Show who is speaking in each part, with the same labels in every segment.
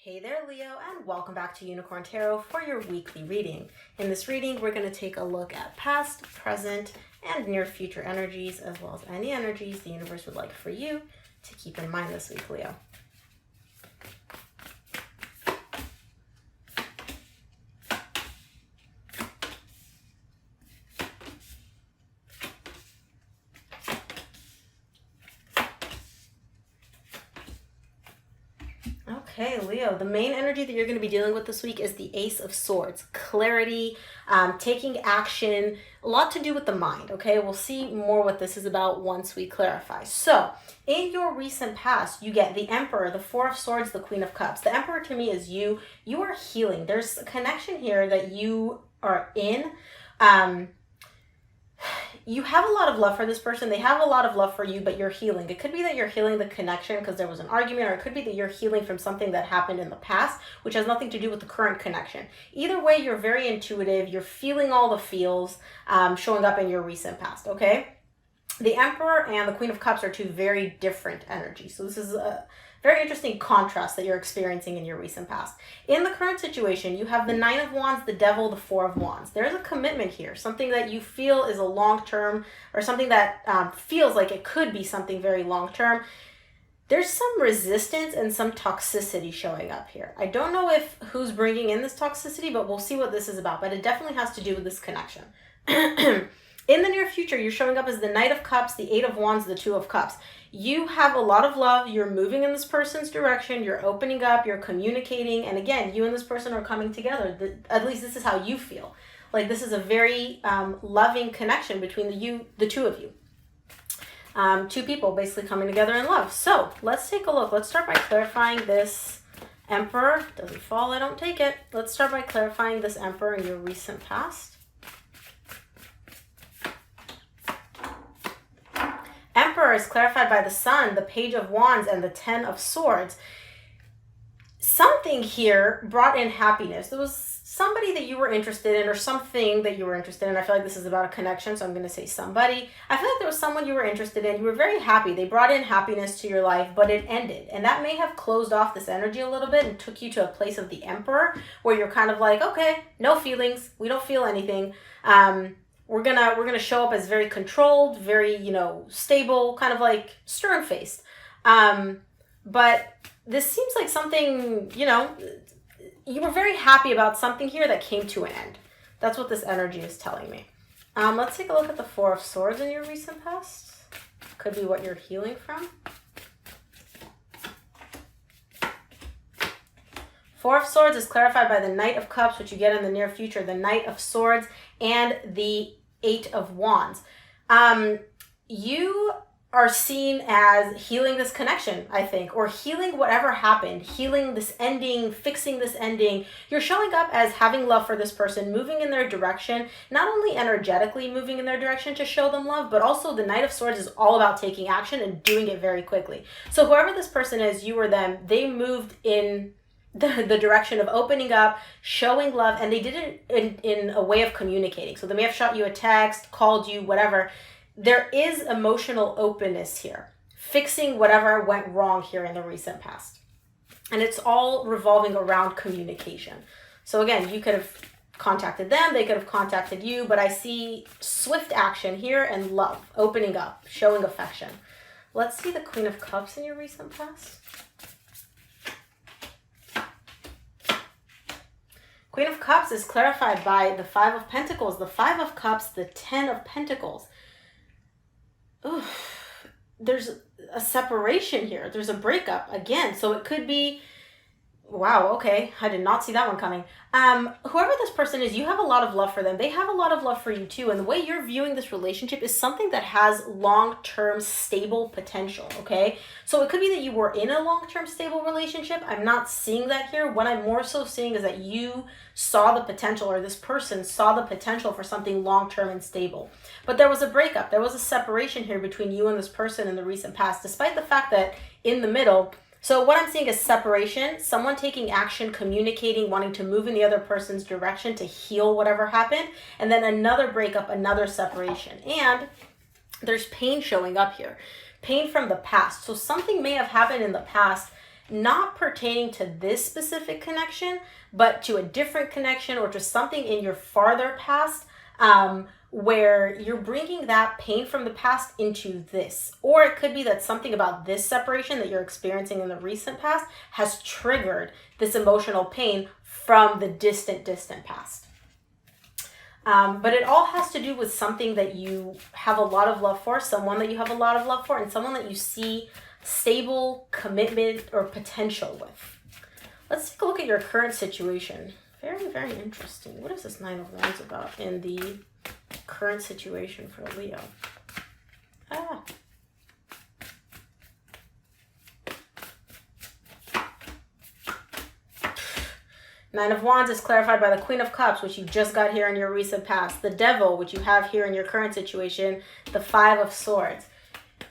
Speaker 1: Hey there, Leo, and welcome back to Unicorn Tarot for your weekly reading. In this reading, we're going to take a look at past, present, and near future energies, as well as any energies the universe would like for you to keep in mind this week, Leo. Okay, Leo, the main energy that you're going to be dealing with this week is the Ace of Swords. Clarity, taking action, a lot to do with the mind, okay? We'll see more what this is about once we clarify. So, in your recent past, you get the Emperor, the Four of Swords, the Queen of Cups. The Emperor to me is you. You are healing. There's a connection here that you are in. You have a lot of love for this person. They have a lot of love for you, but you're healing. It could be that you're healing the connection because there was an argument, or it could be that you're healing from something that happened in the past, which has nothing to do with the current connection. Either way, you're very intuitive. You're feeling all the feels showing up in your recent past, okay? The Emperor and the Queen of Cups are two very different energies. So this is a very interesting contrast that you're experiencing in your recent past. In the current situation, you have the Nine of Wands, the Devil, the Four of Wands. There's a commitment here, something that you feel is a long-term, or something that feels like it could be something very long-term. There's some resistance and some toxicity showing up here. I don't know if who's bringing in this toxicity, but we'll see what this is about. But it definitely has to do with this connection. In the near future, you're showing up as the Knight of Cups, the Eight of Wands, the Two of Cups. You have a lot of love. You're moving in this person's direction. You're opening up. You're communicating. And again, you and this person are coming together. At least this is how you feel. Like this is a very loving connection between the two of you. Two people basically coming together in love. So let's take a look. Let's start by clarifying this Emperor. Doesn't fall, I don't take it. Let's start by clarifying this Emperor in your recent past. Emperor is clarified by the Sun, the Page of Wands, and the Ten of Swords. Something here brought in happiness. There was somebody that you were interested in, or something that you were interested in. I feel like this is about a connection, so I'm going to say somebody. I feel like there was someone you were interested in. You were very happy. They brought in happiness to your life, but it ended. And that may have closed off this energy a little bit and took you to a place of the Emperor, where you're kind of like, okay, no feelings. We don't feel anything. We're gonna show up as very controlled, very, stable, kind of like stern-faced. But this seems like something, you were very happy about something here that came to an end. That's what this energy is telling me. Let's take a look at the Four of Swords in your recent past. Could be what you're healing from. Four of Swords is clarified by the Knight of Cups, which you get in the near future, the Knight of Swords, and the Eight of Wands. You are seen as healing this connection, I think, or healing whatever happened, healing this ending, fixing this ending. You're showing up as having love for this person, moving in their direction, not only energetically moving in their direction to show them love, but also the Knight of Swords is all about taking action and doing it very quickly. So whoever this person is, you or them, they moved in the direction of opening up, showing love, and they did it in a way of communicating. So they may have shot you a text, called you, whatever. There is emotional openness here, fixing whatever went wrong here in the recent past. And it's all revolving around communication. So again, you could have contacted them, they could have contacted you, but I see swift action here and love, opening up, showing affection. Let's see the Queen of Cups in your recent past. Queen of Cups is clarified by the Five of Pentacles, the Five of Cups, the Ten of Pentacles. Ooh, there's a separation here. There's a breakup again. So it could be, wow, okay, I did not see that one coming. Whoever this person is, you have a lot of love for them. They have a lot of love for you too. And the way you're viewing this relationship is something that has long-term stable potential, okay? So it could be that you were in a long-term stable relationship. I'm not seeing that here. What I'm more so seeing is that you saw the potential, or this person saw the potential for something long-term and stable. But there was a breakup. There was a separation here between you and this person in the recent past, despite the fact that in the middle, so what I'm seeing is separation, someone taking action, communicating, wanting to move in the other person's direction to heal whatever happened, and then another breakup, another separation. And there's pain showing up here, pain from the past. So something may have happened in the past not pertaining to this specific connection, but to a different connection or to something in your farther past, where you're bringing that pain from the past into this. Or it could be that something about this separation that you're experiencing in the recent past has triggered this emotional pain from the distant past. But it all has to do with something that you have a lot of love for, someone that you have a lot of love for, and someone that you see stable commitment or potential with. Let's take a look at your current situation. Very, very interesting. What is this Nine of Wands about in the current situation for Leo? Nine of Wands is clarified by the Queen of Cups, which you just got here in your recent past. The Devil, which you have here in your current situation. The Five of Swords.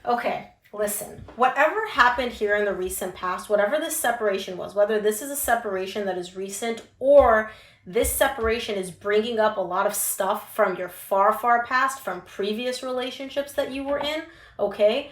Speaker 1: Okay, listen. Whatever happened here in the recent past, whatever this separation was, whether this is a separation that is recent or this separation is bringing up a lot of stuff from your far, far past, from previous relationships that you were in, okay?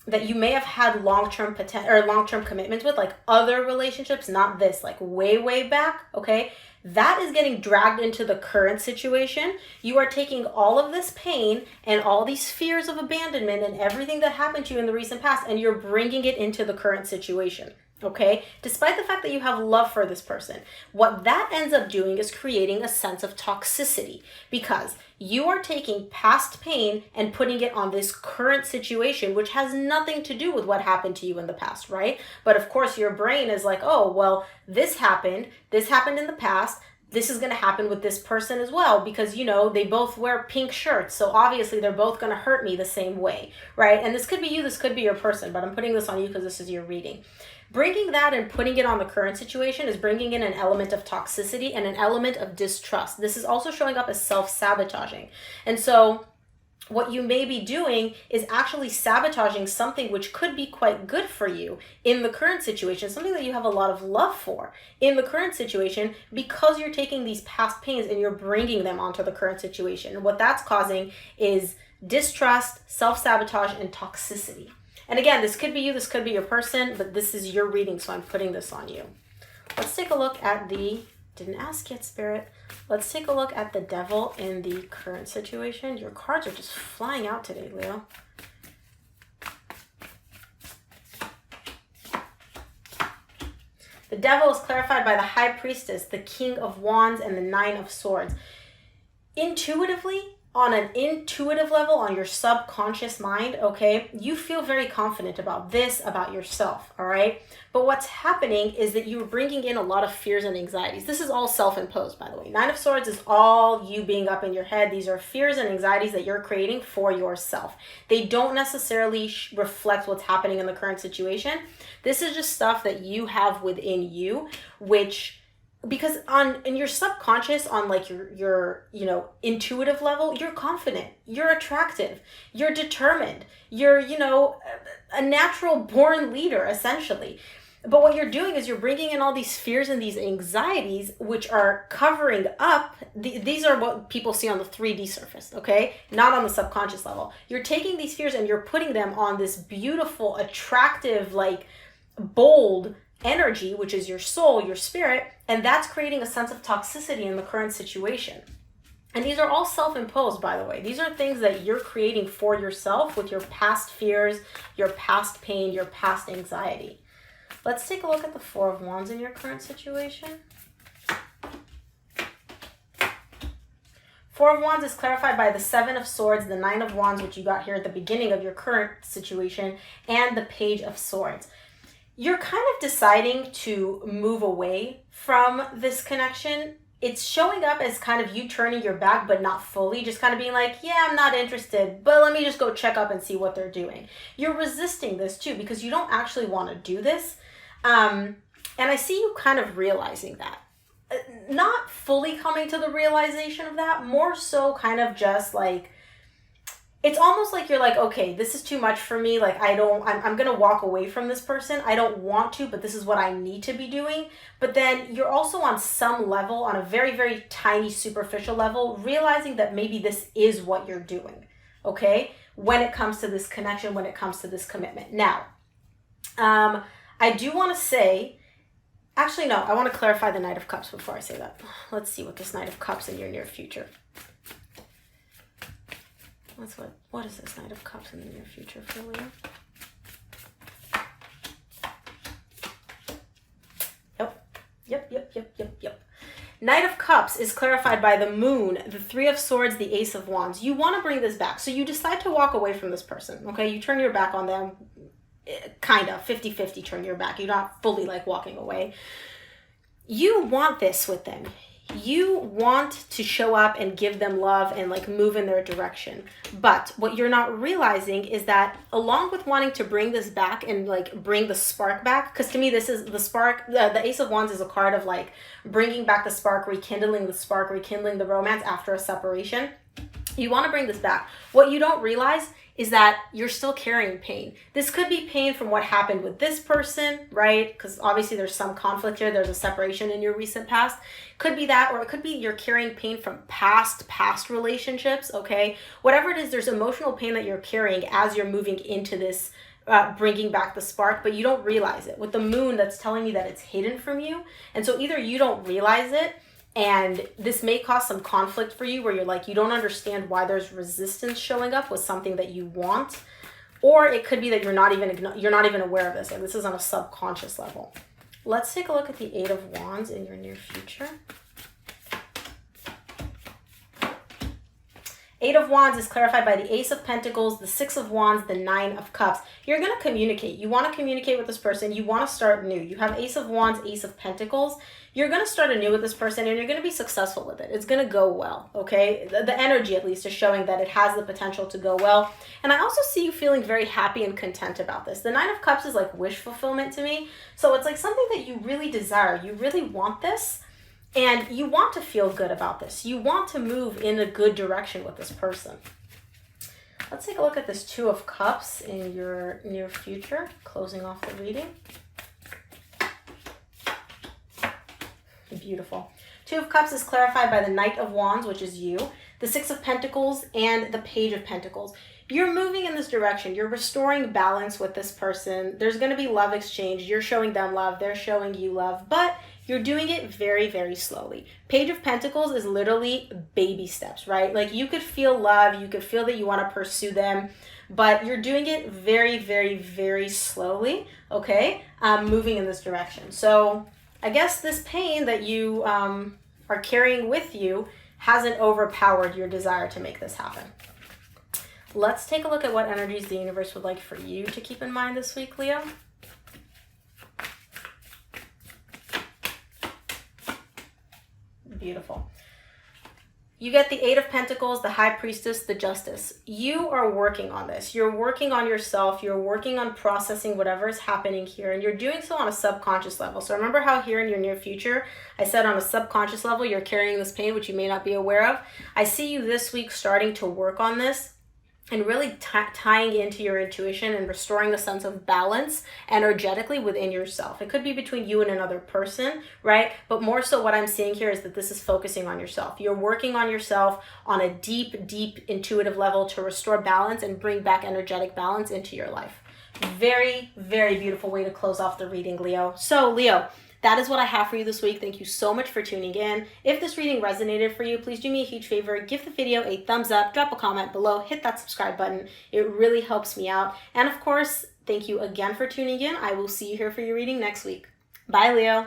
Speaker 1: That you may have had long-term commitments with, like other relationships, not this, like way, way back, okay? That is getting dragged into the current situation. You are taking all of this pain and all these fears of abandonment and everything that happened to you in the recent past, and you're bringing it into the current situation. Okay, despite the fact that you have love for this person, what that ends up doing is creating a sense of toxicity, because you are taking past pain and putting it on this current situation, which has nothing to do with what happened to you in the past, right? But of course, your brain is like, oh, well, this happened in the past. This is going to happen with this person as well, because, you know, they both wear pink shirts. So obviously they're both going to hurt me the same way, right? And this could be you, this could be your person, but I'm putting this on you because this is your reading. Bringing that and putting it on the current situation is bringing in an element of toxicity and an element of distrust. This is also showing up as self-sabotaging. And so what you may be doing is actually sabotaging something which could be quite good for you in the current situation, something that you have a lot of love for in the current situation, because you're taking these past pains and you're bringing them onto the current situation. And what that's causing is distrust, self-sabotage, and toxicity. And again, this could be you, this could be your person, but this is your reading, so I'm putting this on you. Let's take a look at didn't ask yet, Spirit. Let's take a look at the Devil in the current situation. Your cards are just flying out today, Leo. The Devil is clarified by the High Priestess, the King of Wands, and the Nine of Swords. Intuitively, on an intuitive level, on your subconscious mind, okay, you feel very confident about this, about yourself, all right? But what's happening is that you're bringing in a lot of fears and anxieties. This is all self-imposed, by the way. Nine of Swords is all you being up in your head. These are fears and anxieties that you're creating for yourself. They don't necessarily reflect what's happening in the current situation. This is just stuff that you have within you, which... because in your subconscious, on like your intuitive level, you're confident, you're attractive, you're determined, you're a natural born leader essentially. But what you're doing is you're bringing in all these fears and these anxieties, which are covering up. These are what people see on the 3D surface, okay? Not on the subconscious level. You're taking these fears and you're putting them on this beautiful, attractive, like bold energy, which is your soul, your spirit, and that's creating a sense of toxicity in the current situation. And these are all self-imposed, by the way. These are things that you're creating for yourself with your past fears, your past pain, your past anxiety. Let's take a look at the Four of Wands in your current situation. Four of Wands is clarified by the Seven of Swords, the Nine of Wands, which you got here at the beginning of your current situation, and the Page of Swords. You're kind of deciding to move away from this connection. It's showing up as kind of you turning your back, but not fully, just kind of being like, yeah, I'm not interested, but let me just go check up and see what they're doing. You're resisting this too, because you don't actually want to do this. And I see you kind of realizing that. Not fully coming to the realization of that, more so kind of just like, it's almost like you're like, okay, this is too much for me. Like, I'm going to walk away from this person. I don't want to, but this is what I need to be doing. But then you're also on some level, on a very, very tiny superficial level, realizing that maybe this is what you're doing, okay? When it comes to this connection, when it comes to this commitment. Now, I do want to say, actually, no, I want to clarify the Knight of Cups before I say that. Let's see what this Knight of Cups in your near future. What is this Knight of Cups in the near future for Leo? Yep. Knight of Cups is clarified by the Moon, the Three of Swords, the Ace of Wands. You want to bring this back. So you decide to walk away from this person, okay? You turn your back on them, kind of, 50-50 turn your back. You're not fully like walking away. You want this with them. You want to show up and give them love and like move in their direction. But what you're not realizing is that along with wanting to bring this back and like bring the spark back, because to me this is the spark, the Ace of Wands is a card of like bringing back the spark, rekindling the romance after a separation. You want to bring this back. What you don't realize is that you're still carrying pain. This could be pain from what happened with this person, right? Because obviously there's some conflict here. There's a separation in your recent past. Could be that, or it could be you're carrying pain from past relationships, okay? Whatever it is, there's emotional pain that you're carrying as you're moving into this bringing back the spark, but you don't realize it. With the Moon, that's telling you that it's hidden from you. And so either you don't realize it, and this may cause some conflict for you where you're like, you don't understand why there's resistance showing up with something that you want. Or it could be that you're not even aware of this. Like this is on a subconscious level. Let's take a look at the Eight of Wands in your near future. Eight of Wands is clarified by the Ace of Pentacles, the Six of Wands, the Nine of Cups. You're going to communicate. You want to communicate with this person. You want to start new. You have Ace of Wands, Ace of Pentacles. You're going to start anew with this person and you're going to be successful with it. It's going to go well, okay? The energy, at least, is showing that it has the potential to go well. And I also see you feeling very happy and content about this. The Nine of Cups is like wish fulfillment to me. So it's like something that you really desire. You really want this. And you want to feel good about this. You want to move in a good direction with this person. Let's take a look at this Two of Cups in your near future, closing off the reading. Beautiful. Two of Cups is clarified by the Knight of Wands, which is you, the Six of Pentacles, and the Page of Pentacles. You're moving in this direction. You're restoring balance with this person. There's going to be love exchange. You're showing them love. They're showing you love. But you're doing it very, very slowly. Page of Pentacles is literally baby steps, right? Like you could feel love. You could feel that you want to pursue them. But you're doing it very, very, very slowly, okay? Moving in this direction. So I guess this pain that you are carrying with you hasn't overpowered your desire to make this happen. Let's take a look at what energies the universe would like for you to keep in mind this week, Leo. Beautiful. You get the Eight of Pentacles, the High Priestess, the Justice. You are working on this. You're working on yourself. You're working on processing whatever is happening here. And you're doing so on a subconscious level. So remember how here in your near future, I said on a subconscious level, you're carrying this pain, which you may not be aware of. I see you this week starting to work on this and really tying into your intuition and restoring a sense of balance energetically within yourself. It could be between you and another person, right? But more so what I'm seeing here is that this is focusing on yourself. You're working on yourself on a deep, deep intuitive level to restore balance and bring back energetic balance into your life. Very, very beautiful way to close off the reading, Leo. So, Leo, that is what I have for you this week. Thank you so much for tuning in. If this reading resonated for you, please do me a huge favor. Give the video a thumbs up, drop a comment below, hit that subscribe button. It really helps me out. And of course, thank you again for tuning in. I will see you here for your reading next week. Bye, Leo.